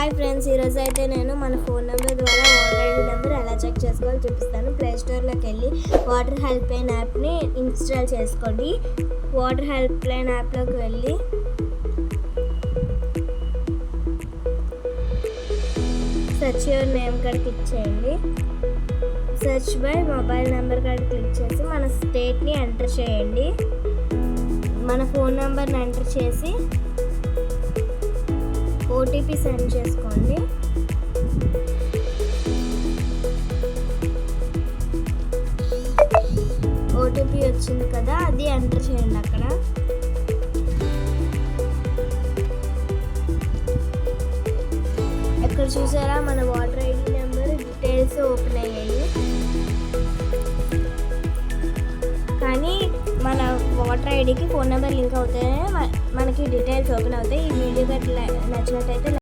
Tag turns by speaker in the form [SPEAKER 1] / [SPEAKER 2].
[SPEAKER 1] Hi friends, ఈరోజు అయితే నేను మన ఫోన్ నెంబర్ ద్వారా వాటర్ ఐడి నెంబర్ ఎలా చెక్ చేసుకోవాలో చూపిస్తాను. ప్లే స్టోర్లోకి వెళ్ళి వాటర్ హెల్ప్ లైన్ యాప్ని ఇన్స్టాల్ చేసుకోండి. వాటర్ హెల్ప్ లైన్ యాప్లోకి వెళ్ళి search your name card click చేయండి. Search by mobile number card click చేసి మన స్టేట్ని ఎంటర్ చేయండి. మన ఫోన్ నెంబర్ని ఎంటర్ చేసి ఓటీపీ సెండ్ చేసుకోండి. ఓటీపీ వచ్చింది కదా, అది ఎంటర్ చేయండి. అక్కడ ఇక్కడ చూసారా మన water ID number details open అయ్యాయి. కానీ మన వాటర్ ఐడికి ఫోన్ నెంబర్ లింక్ అవుతాయి, మనకి డీటెయిల్స్ ఓపెన్ అవుతాయి. ఈ వీడియో నచ్చినట్టయితే